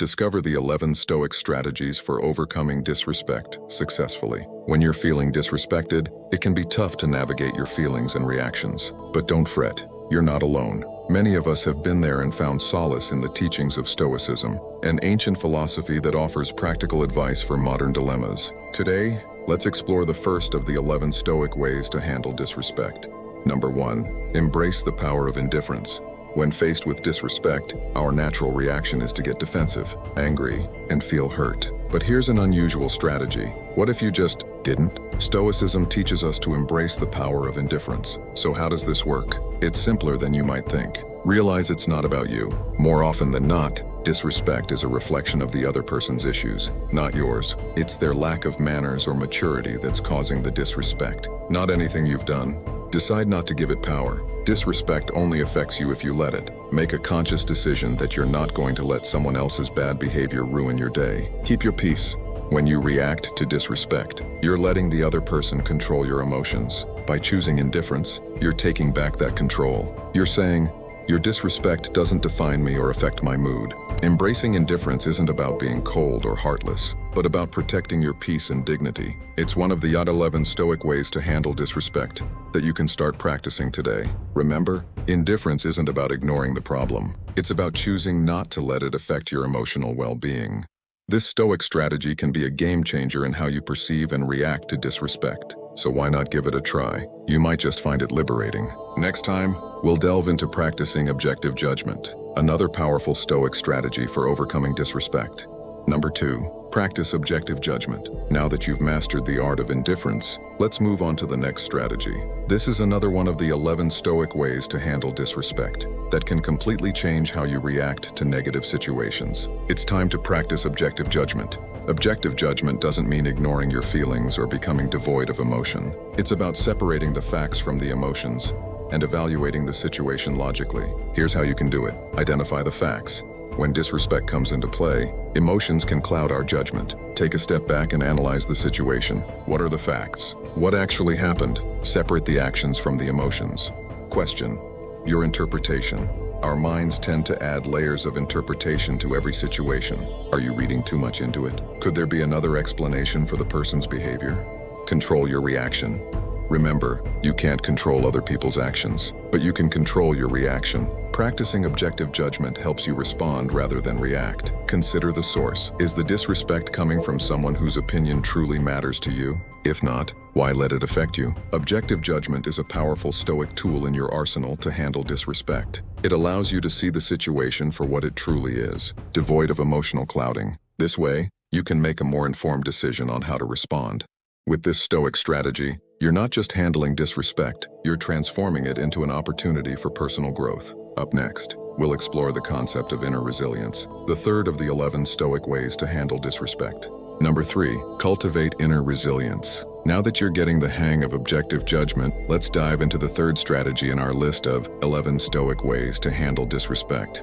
Discover the 11 Stoic strategies for overcoming disrespect successfully. When you're feeling disrespected, it can be tough to navigate your feelings and reactions. But don't fret, you're not alone. Many of us have been there and found solace in the teachings of Stoicism, an ancient philosophy that offers practical advice for modern dilemmas. Today, let's explore the first of the 11 Stoic ways to handle disrespect. Number 1. Embrace the power of indifference. When faced with disrespect, our natural reaction is to get defensive, angry, and feel hurt. But here's an unusual strategy. What if you just didn't? Stoicism teaches us to embrace the power of indifference. So how does this work? It's simpler than you might think. Realize it's not about you. More often than not, disrespect is a reflection of the other person's issues, not yours. It's their lack of manners or maturity that's causing the disrespect, not anything you've done. Decide not to give it power. Disrespect only affects you if you let it. Make a conscious decision that you're not going to let someone else's bad behavior ruin your day. Keep your peace. When you react to disrespect, you're letting the other person control your emotions. By choosing indifference, you're taking back that control. You're saying, "Your disrespect doesn't define me or affect my mood." Embracing indifference isn't about being cold or heartless, but about protecting your peace and dignity. It's one of the 11 Stoic ways to handle disrespect that you can start practicing today. Remember, indifference isn't about ignoring the problem. It's about choosing not to let it affect your emotional well-being. This Stoic strategy can be a game changer in how you perceive and react to disrespect. So why not give it a try? You might just find it liberating. Next time, we'll delve into practicing objective judgment, another powerful Stoic strategy for overcoming disrespect. Number 2, practice objective judgment. Now that you've mastered the art of indifference, let's move on to the next strategy. This is another one of the 11 Stoic ways to handle disrespect that can completely change how you react to negative situations. It's time to practice objective judgment. Objective judgment doesn't mean ignoring your feelings or becoming devoid of emotion. It's about separating the facts from the emotions and evaluating the situation logically. Here's how you can do it. Identify the facts. When disrespect comes into play, emotions can cloud our judgment. Take a step back and analyze the situation. What are the facts? What actually happened? Separate the actions from the emotions. Question: your interpretation. Our minds tend to add layers of interpretation to every situation. Are you reading too much into it? Could there be another explanation for the person's behavior? Control your reaction. Remember, you can't control other people's actions, but you can control your reaction. Practicing objective judgment helps you respond rather than react. Consider the source. Is the disrespect coming from someone whose opinion truly matters to you? If not, why let it affect you? Objective judgment is a powerful Stoic tool in your arsenal to handle disrespect. It allows you to see the situation for what it truly is, devoid of emotional clouding. This way, you can make a more informed decision on how to respond. With this Stoic strategy, you're not just handling disrespect, you're transforming it into an opportunity for personal growth. Up next, we'll explore the concept of inner resilience, the third of the 11 Stoic ways to handle disrespect. Number 3, cultivate inner resilience. Now that you're getting the hang of objective judgment, let's dive into the third strategy in our list of 11 Stoic ways to handle disrespect.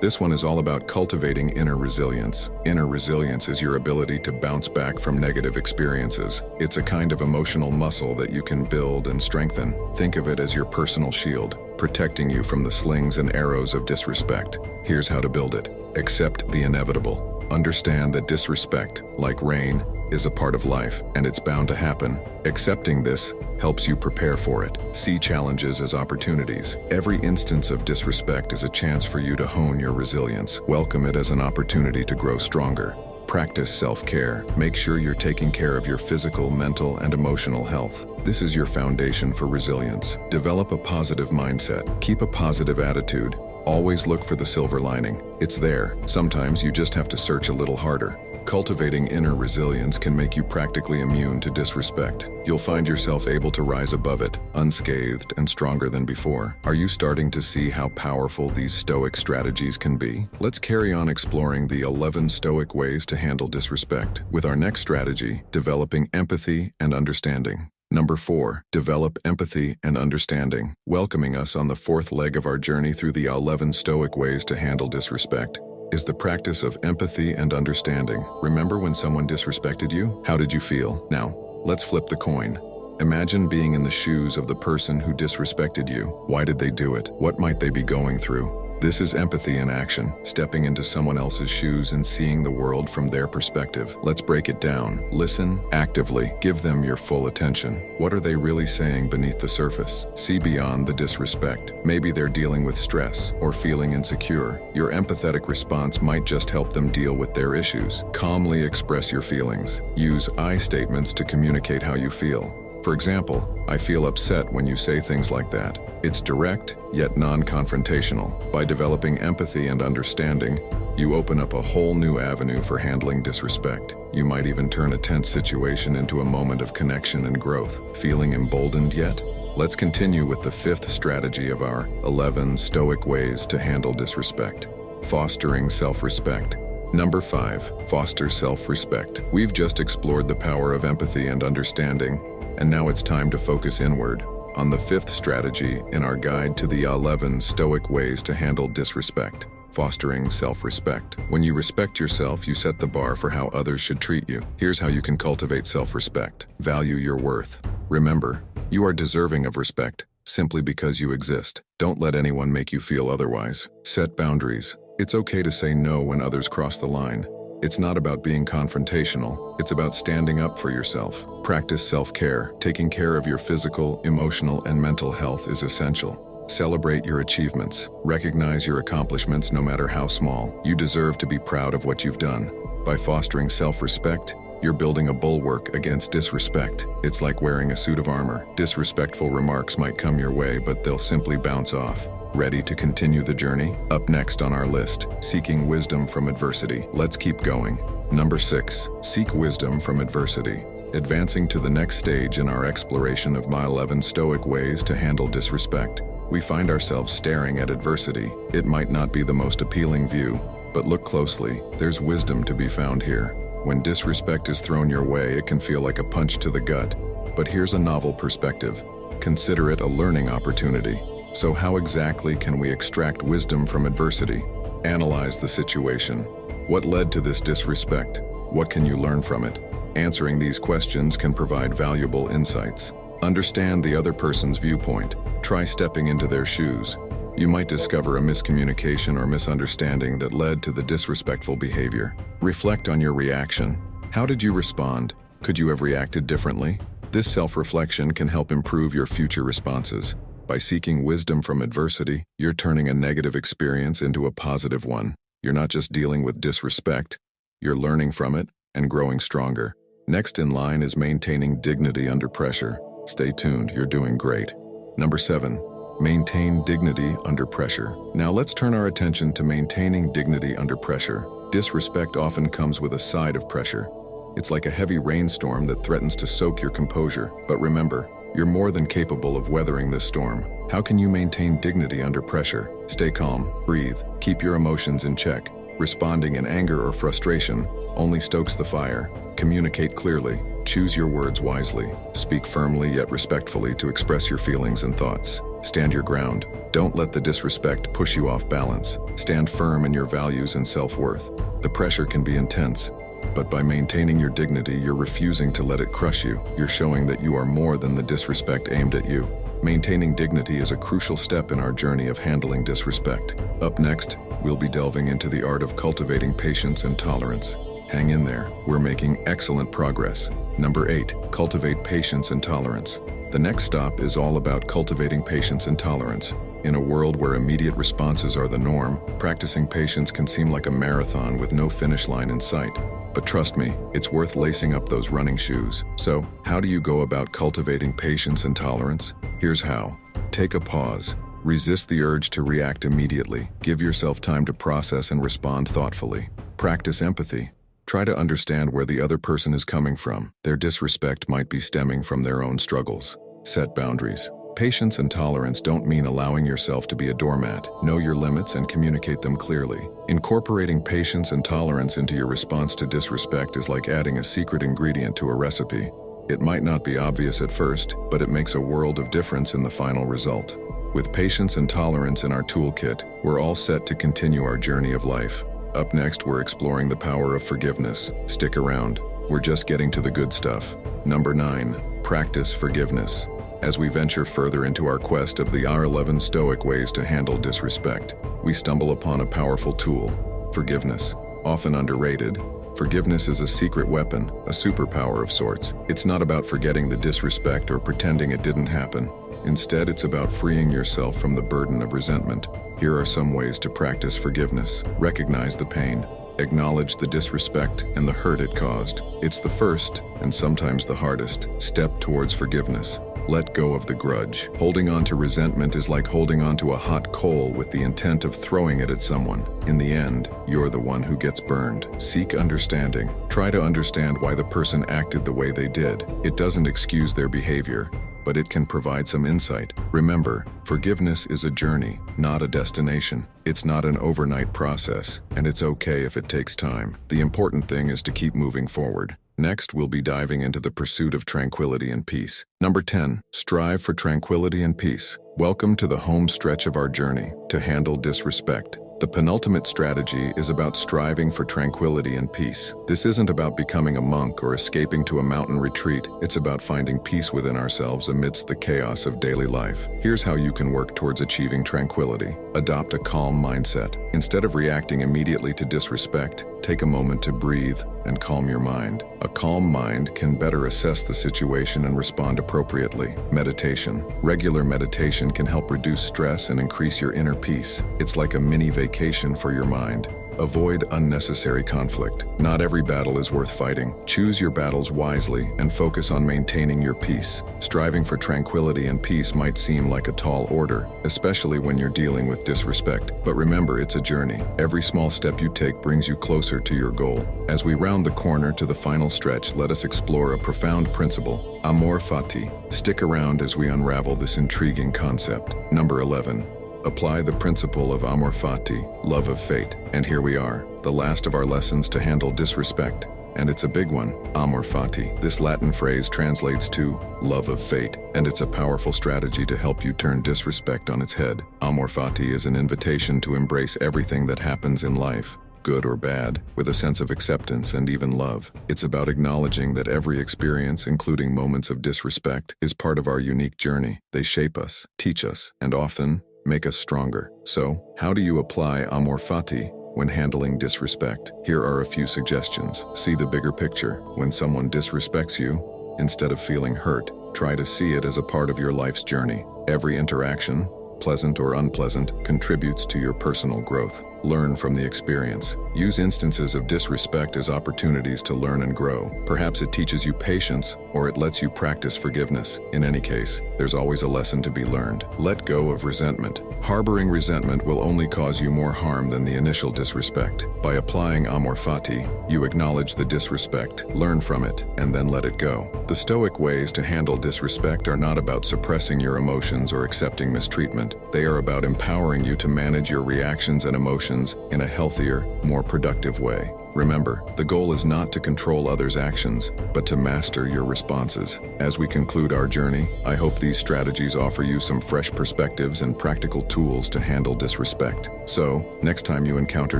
This one is all about cultivating inner resilience. Inner resilience is your ability to bounce back from negative experiences. It's a kind of emotional muscle that you can build and strengthen. Think of it as your personal shield, protecting you from the slings and arrows of disrespect. Here's how to build it. Accept the inevitable. Understand that disrespect, like rain, is a part of life, and it's bound to happen. Accepting this helps you prepare for it. See challenges as opportunities. Every instance of disrespect is a chance for you to hone your resilience. Welcome it as an opportunity to grow stronger. Practice self-care. Make sure you're taking care of your physical, mental, and emotional health. This is your foundation for resilience. Develop a positive mindset. Keep a positive attitude. Always look for the silver lining. It's there. Sometimes you just have to search a little harder. Cultivating inner resilience can make you practically immune to disrespect. You'll find yourself able to rise above it, unscathed and stronger than before. Are you starting to see how powerful these Stoic strategies can be? Let's carry on exploring the 11 Stoic ways to handle disrespect, with our next strategy, developing empathy and understanding. Number 4, develop empathy and understanding. Welcoming us on the fourth leg of our journey through the 11 Stoic ways to handle disrespect is the practice of empathy and understanding. Remember when someone disrespected you? How did you feel? Now, let's flip the coin. Imagine being in the shoes of the person who disrespected you. Why did they do it? What might they be going through? This is empathy in action, stepping into someone else's shoes and seeing the world from their perspective. Let's break it down. Listen actively. Give them your full attention. What are they really saying beneath the surface? See beyond the disrespect. Maybe they're dealing with stress or feeling insecure. Your empathetic response might just help them deal with their issues. Calmly express your feelings. Use I statements to communicate how you feel. For example, I feel upset when you say things like that. It's direct, yet non-confrontational. By developing empathy and understanding, you open up a whole new avenue for handling disrespect. You might even turn a tense situation into a moment of connection and growth. Feeling emboldened yet? Let's continue with the fifth strategy of our 11 Stoic ways to handle disrespect. Fostering self-respect. Number 5, foster self-respect. We've just explored the power of empathy and understanding, and now it's time to focus inward on the fifth strategy in our guide to the 11 Stoic ways to handle disrespect. Fostering self-respect. When you respect yourself, you set the bar for how others should treat you. Here's how you can cultivate self-respect. Value your worth. Remember, you are deserving of respect simply because you exist. Don't let anyone make you feel otherwise. Set boundaries. It's okay to say no when others cross the line. It's not about being confrontational, it's about standing up for yourself. Practice self-care. Taking care of your physical, emotional, and mental health is essential. Celebrate your achievements. Recognize your accomplishments no matter how small. You deserve to be proud of what you've done. By fostering self-respect, you're building a bulwark against disrespect. It's like wearing a suit of armor. Disrespectful remarks might come your way, but they'll simply bounce off. Ready to continue the journey? Up next on our list, seeking wisdom from adversity. Let's keep going. Number 6, seek wisdom from adversity. Advancing to the next stage in our exploration of my 11 Stoic ways to handle disrespect, we find ourselves staring at adversity. It might not be the most appealing view, but look closely. There's wisdom to be found here. When disrespect is thrown your way, it can feel like a punch to the gut. But here's a novel perspective. Consider it a learning opportunity. So how exactly can we extract wisdom from adversity? Analyze the situation. What led to this disrespect? What can you learn from it? Answering these questions can provide valuable insights. Understand the other person's viewpoint. Try stepping into their shoes. You might discover a miscommunication or misunderstanding that led to the disrespectful behavior. Reflect on your reaction. How did you respond? Could you have reacted differently? This self-reflection can help improve your future responses. By seeking wisdom from adversity, you're turning a negative experience into a positive one. You're not just dealing with disrespect, you're learning from it and growing stronger. Next in line is maintaining dignity under pressure. Stay tuned, you're doing great. Number 7, maintain dignity under pressure. Now let's turn our attention to maintaining dignity under pressure. Disrespect often comes with a side of pressure. It's like a heavy rainstorm that threatens to soak your composure. But remember, you're more than capable of weathering this storm. How can you maintain dignity under pressure? Stay calm, breathe, keep your emotions in check. Responding in anger or frustration only stokes the fire. Communicate clearly. Choose your words wisely. Speak firmly yet respectfully to express your feelings and thoughts. Stand your ground. Don't let the disrespect push you off balance. Stand firm in your values and self-worth. The pressure can be intense, but by maintaining your dignity, you're refusing to let it crush you. You're showing that you are more than the disrespect aimed at you. Maintaining dignity is a crucial step in our journey of handling disrespect. Up next, we'll be delving into the art of cultivating patience and tolerance. Hang in there, we're making excellent progress. Number 8, cultivate patience and tolerance. The next stop is all about cultivating patience and tolerance. In a world where immediate responses are the norm, practicing patience can seem like a marathon with no finish line in sight. But trust me, it's worth lacing up those running shoes. So, how do you go about cultivating patience and tolerance? Here's how. Take a pause. Resist the urge to react immediately. Give yourself time to process and respond thoughtfully. Practice empathy. Try to understand where the other person is coming from. Their disrespect might be stemming from their own struggles. Set boundaries. Patience and tolerance don't mean allowing yourself to be a doormat. Know your limits and communicate them clearly. Incorporating patience and tolerance into your response to disrespect is like adding a secret ingredient to a recipe. It might not be obvious at first, but it makes a world of difference in the final result. With patience and tolerance in our toolkit, we're all set to continue our journey of life. Up next, we're exploring the power of forgiveness. Stick around. We're just getting to the good stuff. Number 9, practice forgiveness. As we venture further into our quest of the 11 Stoic ways to handle disrespect, we stumble upon a powerful tool: forgiveness. Often underrated, forgiveness is a secret weapon, a superpower of sorts. It's not about forgetting the disrespect or pretending it didn't happen. Instead, it's about freeing yourself from the burden of resentment. Here are some ways to practice forgiveness. Recognize the pain. Acknowledge the disrespect and the hurt it caused. It's the first, and sometimes the hardest, step towards forgiveness. Let go of the grudge. Holding on to resentment is like holding on to a hot coal with the intent of throwing it at someone. In the end, you're the one who gets burned. Seek understanding. Try to understand why the person acted the way they did. It doesn't excuse their behavior, but it can provide some insight. Remember, forgiveness is a journey, not a destination. It's not an overnight process, and it's okay if it takes time. The important thing is to keep moving forward. Next, we'll be diving into the pursuit of tranquility and peace. Number 10, strive for tranquility and peace. Welcome to the home stretch of our journey to handle disrespect. The penultimate strategy is about striving for tranquility and peace. This isn't about becoming a monk or escaping to a mountain retreat. It's about finding peace within ourselves amidst the chaos of daily life. Here's how you can work towards achieving tranquility. Adopt a calm mindset. Instead of reacting immediately to disrespect, take a moment to breathe and calm your mind. A calm mind can better assess the situation and respond appropriately. Meditation. Regular meditation can help reduce stress and increase your inner peace. It's like a mini vacation for your mind. Avoid unnecessary conflict. Not every battle is worth fighting. Choose your battles wisely and focus on maintaining your peace. Striving for tranquility and peace might seem like a tall order, especially when you're dealing with disrespect. But remember, it's a journey. Every small step you take brings you closer to your goal. As we round the corner to the final stretch, let us explore a profound principle: amor fati. Stick around as we unravel this intriguing concept. Number 11. Apply the principle of amor fati, love of fate. And here we are, the last of our lessons to handle disrespect. And it's a big one, amor fati. This Latin phrase translates to love of fate, and it's a powerful strategy to help you turn disrespect on its head. Amor fati is an invitation to embrace everything that happens in life, good or bad, with a sense of acceptance and even love. It's about acknowledging that every experience, including moments of disrespect, is part of our unique journey. They shape us, teach us, and often make us stronger. So, how do you apply amor fati when handling disrespect? Here are a few suggestions. See the bigger picture. When someone disrespects you, instead of feeling hurt, try to see it as a part of your life's journey. Every interaction, pleasant or unpleasant, contributes to your personal growth. Learn from the experience. Use instances of disrespect as opportunities to learn and grow. Perhaps it teaches you patience, or it lets you practice forgiveness. In any case, there's always a lesson to be learned. Let go of resentment. Harboring resentment will only cause you more harm than the initial disrespect. By applying amor fati, you acknowledge the disrespect, learn from it, and then let it go. The Stoic ways to handle disrespect are not about suppressing your emotions or accepting mistreatment. They are about empowering you to manage your reactions and emotions in a healthier, more productive way. Remember, the goal is not to control others' actions, but to master your responses. As we conclude our journey, I hope these strategies offer you some fresh perspectives and practical tools to handle disrespect. So, next time you encounter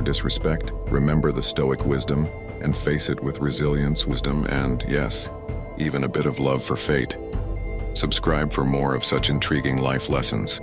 disrespect, remember the Stoic wisdom and face it with resilience, wisdom, and, yes, even a bit of love for fate. Subscribe for more of such intriguing life lessons.